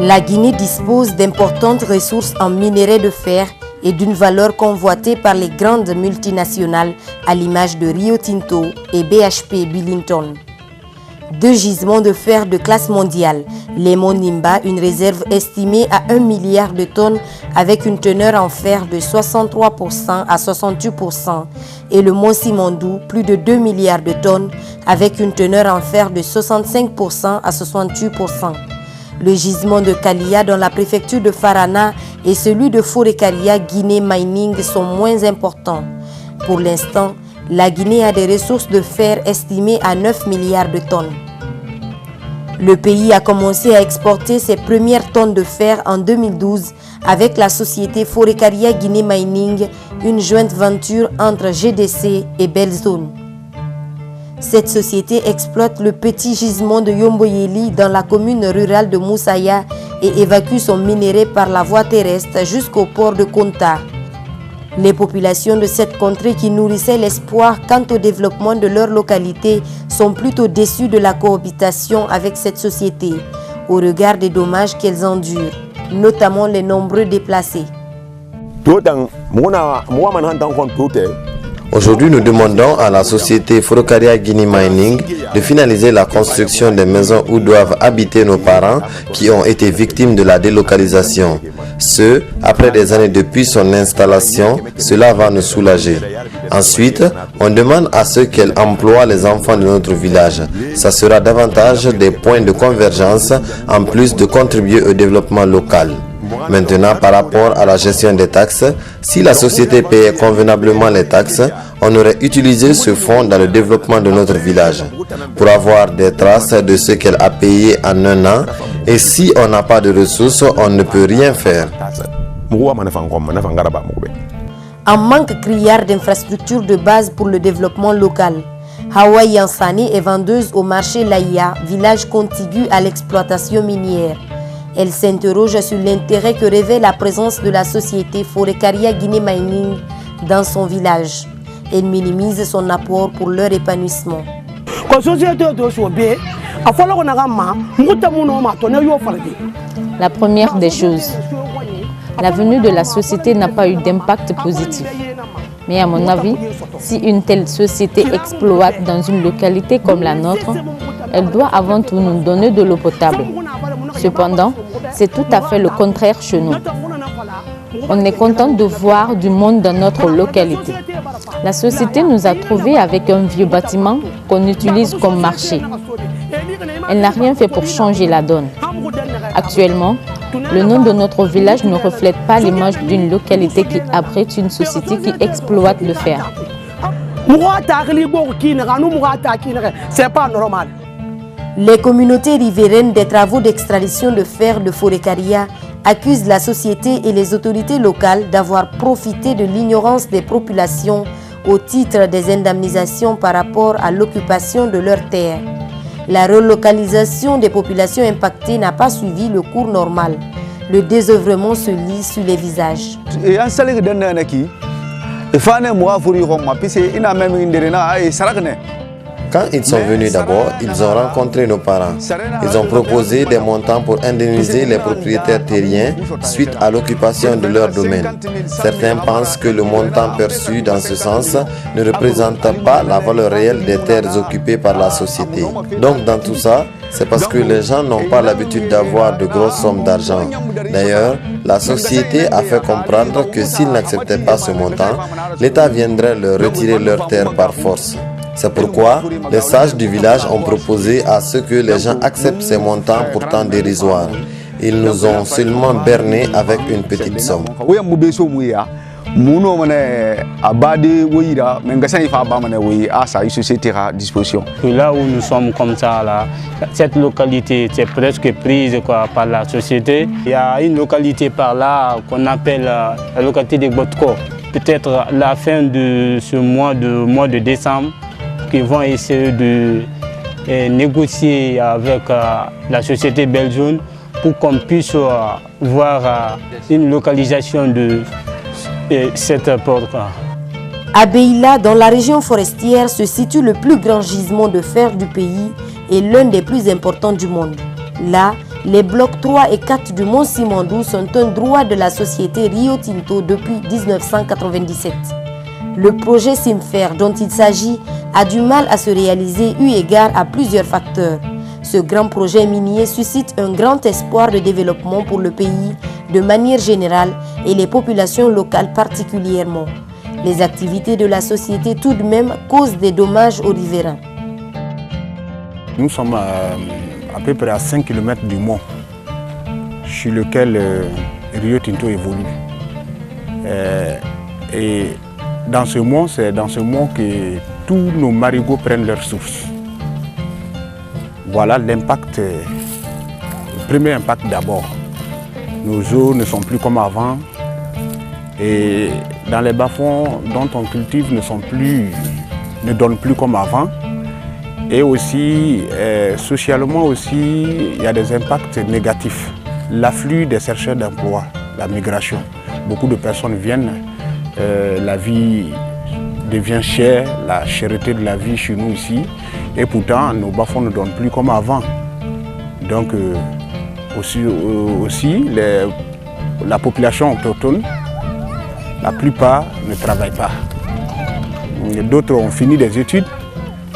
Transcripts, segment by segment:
La Guinée dispose d'importantes ressources en minerais de fer et d'une valeur convoitée par les grandes multinationales à l'image de Rio Tinto et BHP Billiton. 2 gisements de fer de classe mondiale, les monts Nimba, une réserve estimée à 1 milliard de tonnes avec une teneur en fer de 63% à 68%, et le mont Simandou, plus de 2 milliards de tonnes avec une teneur en fer de 65% à 68%. Le gisement de Kalia dans la préfecture de Farana et celui de Forêt-Kalia Guinée Mining sont moins importants. Pour l'instant, la Guinée a des ressources de fer estimées à 9 milliards de tonnes. Le pays a commencé à exporter ses premières tonnes de fer en 2012 avec la société Forêt-Kalia Guinée Mining, une jointe venture entre GDC et Belzone. Cette société exploite le petit gisement de Yomboyeli dans la commune rurale de Moussaya et évacue son minerai par la voie terrestre jusqu'au port de Konta. Les populations de cette contrée qui nourrissaient l'espoir quant au développement de leur localité sont plutôt déçues de la cohabitation avec cette société, au regard des dommages qu'elles endurent, notamment les nombreux déplacés. Aujourd'hui, nous demandons à la société Forêt-Kalia Guinée Mining de finaliser la construction des maisons où doivent habiter nos parents qui ont été victimes de la délocalisation. Ce, après des années depuis son installation, cela va nous soulager. Ensuite, on demande à ceux qu'elle emploie les enfants de notre village. Ça sera davantage des points de convergence en plus de contribuer au développement local. Maintenant, par rapport à la gestion des taxes, si la société payait convenablement les taxes, on aurait utilisé ce fonds dans le développement de notre village pour avoir des traces de ce qu'elle a payé en un an. Et si on n'a pas de ressources, on ne peut rien faire. En manque criard d'infrastructures de base pour le développement local, Hawa Yansani est vendeuse au marché Laïa, village contigu à l'exploitation minière. Elle s'interroge sur l'intérêt que revêt la présence de la société Forêt-Kalia Guinée Mining dans son village. Elle minimise son apport pour leur épanouissement. La première des choses, la venue de la société n'a pas eu d'impact positif. Mais à mon avis, si une telle société exploite dans une localité comme la nôtre, elle doit avant tout nous donner de l'eau potable. Cependant, c'est tout à fait le contraire chez nous. On est content de voir du monde dans notre localité. La société nous a trouvés avec un vieux bâtiment qu'on utilise comme marché. Elle n'a rien fait pour changer la donne. Actuellement, le nom de notre village ne reflète pas l'image d'une localité qui abrite une société qui exploite le fer. C'est pas normal. Les communautés riveraines des travaux d'extradition de fer de Forêt-Kalia accusent la société et les autorités locales d'avoir profité de l'ignorance des populations au titre des indemnisations par rapport à l'occupation de leurs terres. La relocalisation des populations impactées n'a pas suivi le cours normal. Le désœuvrement se lit sur les visages. Quand ils sont venus d'abord, ils ont rencontré nos parents. Ils ont proposé des montants pour indemniser les propriétaires terriens suite à l'occupation de leur domaine. Certains pensent que le montant perçu dans ce sens ne représente pas la valeur réelle des terres occupées par la société. Donc dans tout ça, c'est parce que les gens n'ont pas l'habitude d'avoir de grosses sommes d'argent. D'ailleurs, la société a fait comprendre que s'ils n'acceptaient pas ce montant, l'État viendrait leur retirer leurs terres par force. C'est pourquoi les sages du village ont proposé à ce que les gens acceptent ces montants pourtant dérisoires. Ils nous ont seulement bernés avec une petite somme. Là où nous sommes comme ça, là, cette localité c'est presque prise par la société. Il y a une localité par là qu'on appelle la localité de Botko. Peut-être à la fin de ce mois de décembre, qui vont essayer de négocier avec la société Belzone pour qu'on puisse voir une localisation cette porte. À Beila, dans la région forestière, se situe le plus grand gisement de fer du pays et l'un des plus importants du monde. Là, les blocs 3 et 4 du Mont Simandou sont un droit de la société Rio Tinto depuis 1997. Le projet Simfer dont il s'agit a du mal à se réaliser eu égard à plusieurs facteurs. Ce grand projet minier suscite un grand espoir de développement pour le pays de manière générale et les populations locales particulièrement. Les activités de la société tout de même causent des dommages aux riverains. Nous sommes à peu près à 5 km du mont sur lequel Rio Tinto évolue. Et dans ce mont, c'est dans ce mont que tous nos marigots prennent leur source. Voilà l'impact, le premier impact d'abord. Nos eaux ne sont plus comme avant et dans les bas-fonds dont on cultive ne donnent plus comme avant. Et aussi, socialement aussi, il y a des impacts négatifs. L'afflux des chercheurs d'emploi, la migration. Beaucoup de personnes viennent, la vie devient chère, la cherté de la vie chez nous ici. Et pourtant, nos bas-fonds ne donnent plus comme avant. Donc, aussi la population autochtone, la plupart ne travaillent pas. D'autres ont fini des études,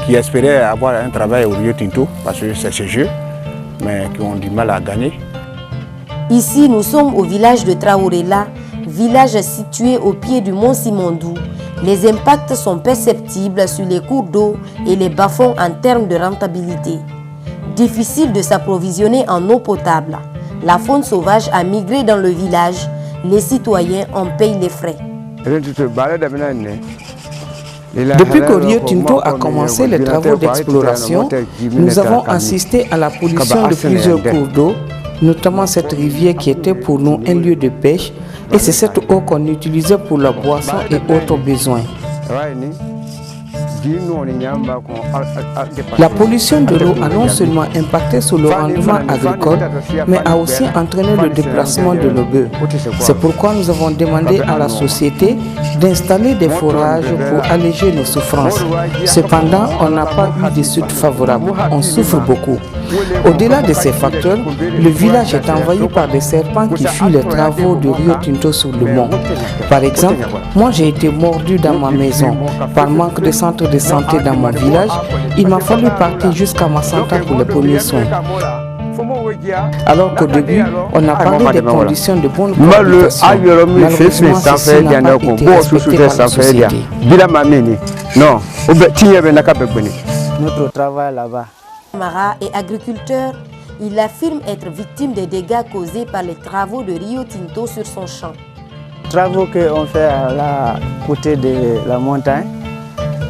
qui espéraient avoir un travail au Rio Tinto, parce que c'est ce jeu, mais qui ont du mal à gagner. Ici, nous sommes au village de Traorela, village situé au pied du Mont Simandou. Les impacts sont perceptibles sur les cours d'eau et les bas-fonds en termes de rentabilité. Difficile de s'approvisionner en eau potable. La faune sauvage a migré dans le village. Les citoyens en payent les frais. Depuis que Rio Tinto a commencé les travaux d'exploration, nous avons assisté à la pollution de plusieurs cours d'eau, notamment cette rivière qui était pour nous un lieu de pêche, et c'est cette eau qu'on utilisait pour la boisson et autres besoins. La pollution de l'eau a non seulement impacté sur le rendement agricole, mais a aussi entraîné le déplacement de nos bœufs. C'est pourquoi nous avons demandé à la société d'installer des forages pour alléger nos souffrances. Cependant, on n'a pas eu de suite favorable. On souffre beaucoup. Au-delà de ces facteurs, le village est envahi par des serpents qui fuient les travaux de Rio Tinto sur le mont. Par exemple, moi j'ai été mordu dans ma maison. Par manque de centre de santé dans mon village, il m'a fallu partir jusqu'à Massanta pour les premiers soins. Alors qu'au début, on a parlé des conditions de bonne cohabitation. Malheureusement, ceci n'a pas été respecté par la société. Notre travail là-bas. Mara est agriculteur. Il affirme être victime des dégâts causés par les travaux de Rio Tinto sur son champ. Les travaux qu'on fait à côté de la montagne,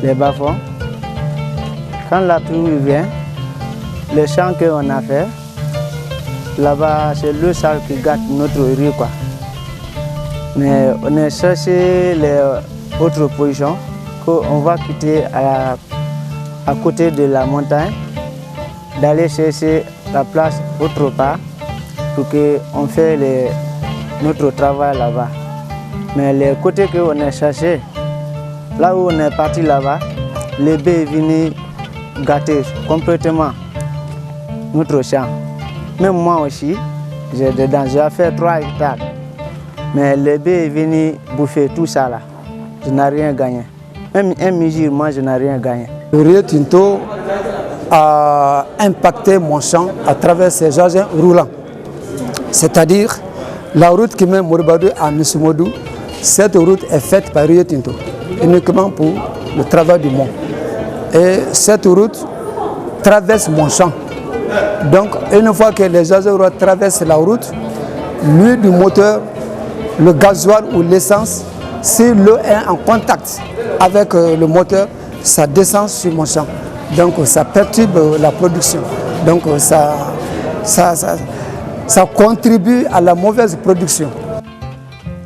les bas-fonds, quand la pluie vient, les champs qu'on a fait, là-bas c'est le sale qui gâte notre riz, quoi. Mais on a cherché les autres positions qu'on va quitter à côté de la montagne, d'aller chercher la place autre part pour qu'on fasse notre travail là-bas. Mais les côtés qu'on a cherché, là où on est parti là-bas, les baies viennent gâter complètement notre champ. Même moi aussi, j'ai fait 3 hectares. Mais les baies viennent bouffer tout ça là. Je n'ai rien gagné. Même un mesure, moi je n'ai rien gagné. Le Rio Tinto a impacté mon champ à travers ses engins roulants. C'est-à-dire la route qui mène Moribadou à Missimodou, cette route est faite par Rio Tinto, uniquement pour le travail du mont. Et cette route traverse mon champ. Donc une fois que les engins traversent la route, l'huile du moteur, le gasoil ou l'essence, si l'eau est en contact avec le moteur, ça descend sur mon champ. Donc ça perturbe la production. Donc ça contribue à la mauvaise production.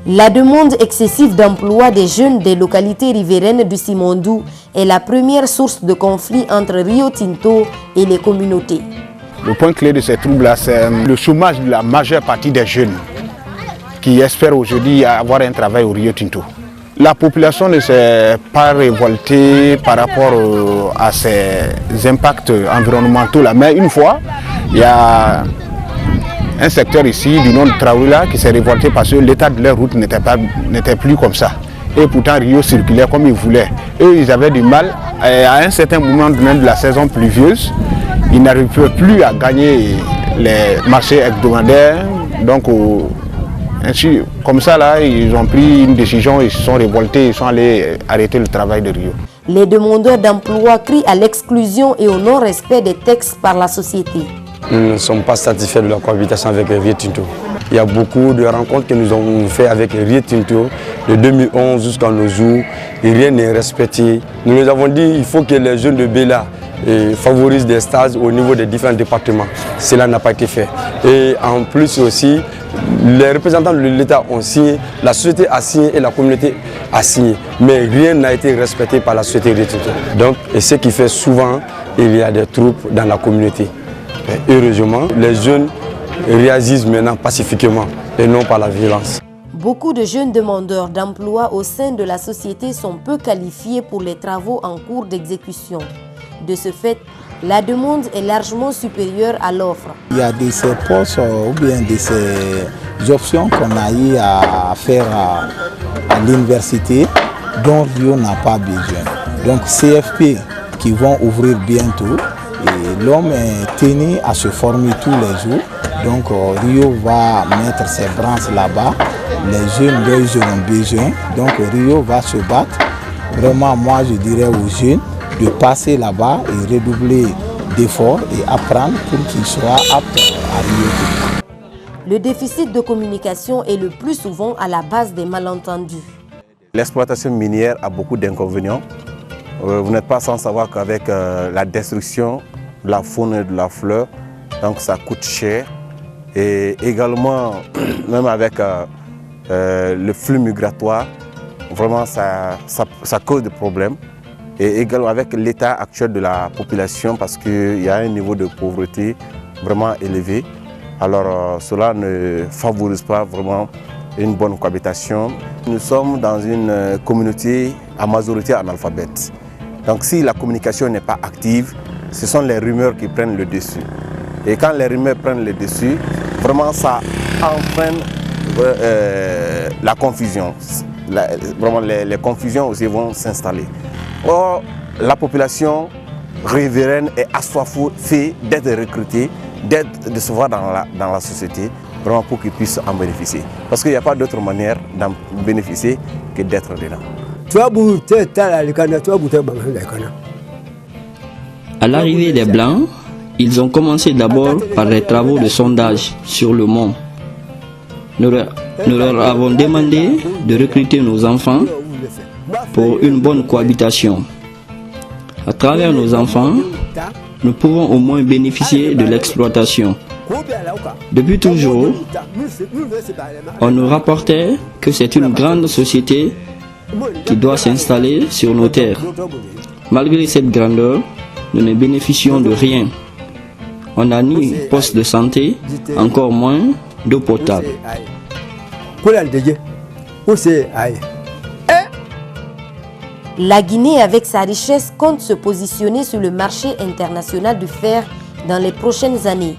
La demande excessive d'emploi des jeunes des localités riveraines du Simandou est la première source de conflit entre Rio Tinto et les communautés. Le point clé de ces troubles-là, c'est le chômage de la majeure partie des jeunes. qui espèrent aujourd'hui avoir un travail au Rio Tinto. La population ne s'est pas révoltée par rapport à ces impacts environnementaux là, mais une fois, il y a un secteur ici du nom de Traoula qui s'est révolté parce que l'état de leur route n'était plus comme ça. Et pourtant Rio circulait comme ils voulaient. Eux, ils avaient du mal. À un certain moment de la saison pluvieuse, ils n'arrivaient plus à gagner les marchés hebdomadaires. Donc, ainsi, comme ça, là, ils ont pris une décision, ils se sont révoltés, ils sont allés arrêter le travail de Rio. Les demandeurs d'emploi crient à l'exclusion et au non-respect des textes par la société. Nous ne sommes pas satisfaits de la cohabitation avec Rio Tinto. Il y a beaucoup de rencontres que nous avons faites avec Rio Tinto de 2011 jusqu'à nos jours et rien n'est respecté. Nous nous avons dit qu'il faut que les jeunes de Bela favorisent des stages au niveau des différents départements. Cela n'a pas été fait. Et en plus aussi, les représentants de l'État ont signé, la société a signé et la communauté a signé. Mais rien n'a été respecté par la société Rio Tinto. Donc, et ce qui fait souvent, il y a des troupes dans la communauté. Et heureusement, les jeunes réagissent maintenant pacifiquement et non par la violence. Beaucoup de jeunes demandeurs d'emploi au sein de la société sont peu qualifiés pour les travaux en cours d'exécution. De ce fait, la demande est largement supérieure à l'offre. Il y a de ces postes ou bien de ces options qu'on a eu à faire à l'université dont Rio n'a pas besoin. Donc CFP qui vont ouvrir bientôt. Et l'homme est tenu à se former tous les jours. Donc Rio va mettre ses branches là-bas. Les jeunes auront besoin. Donc Rio va se battre. Vraiment, moi je dirais aux jeunes de passer là-bas et redoubler d'efforts et apprendre pour qu'ils soient aptes à Rio. Le déficit de communication est le plus souvent à la base des malentendus. L'exploitation minière a beaucoup d'inconvénients. Vous n'êtes pas sans savoir qu'avec la destruction de la faune et de la fleur, donc ça coûte cher. Et également, même avec le flux migratoire, vraiment ça cause des problèmes. Et également avec l'état actuel de la population, parce qu'il y a un niveau de pauvreté vraiment élevé. Alors cela ne favorise pas vraiment une bonne cohabitation. Nous sommes dans une communauté à majorité analphabète. Donc si la communication n'est pas active, ce sont les rumeurs qui prennent le dessus. Et quand les rumeurs prennent le dessus, vraiment ça entraîne la confusion. Vraiment les confusions aussi vont s'installer. Or, la population riveraine est assoiffée d'être recrutée, de se voir dans la société, vraiment pour qu'ils puissent en bénéficier. Parce qu'il n'y a pas d'autre manière d'en bénéficier que d'être dedans. À l'arrivée des Blancs, ils ont commencé d'abord par des travaux de sondage sur le monde. Nous leur avons demandé de recruter nos enfants pour une bonne cohabitation. À travers nos enfants, nous pouvons au moins bénéficier de l'exploitation. Depuis toujours, on nous rapportait que c'est une grande société qui doit s'installer sur nos terres. Malgré cette grandeur, nous ne bénéficions de rien. On n'a ni poste de santé, encore moins d'eau potable. La Guinée, avec sa richesse, compte se positionner sur le marché international du fer dans les prochaines années.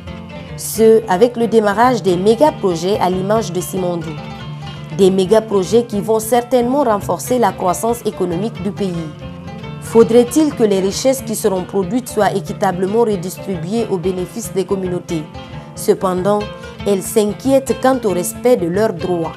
Ce, avec le démarrage des méga-projets à l'image de Simandou. Des méga-projets qui vont certainement renforcer la croissance économique du pays. Faudrait-il que les richesses qui seront produites soient équitablement redistribuées au bénéfice des communautés? Cependant, elles s'inquiètent quant au respect de leurs droits.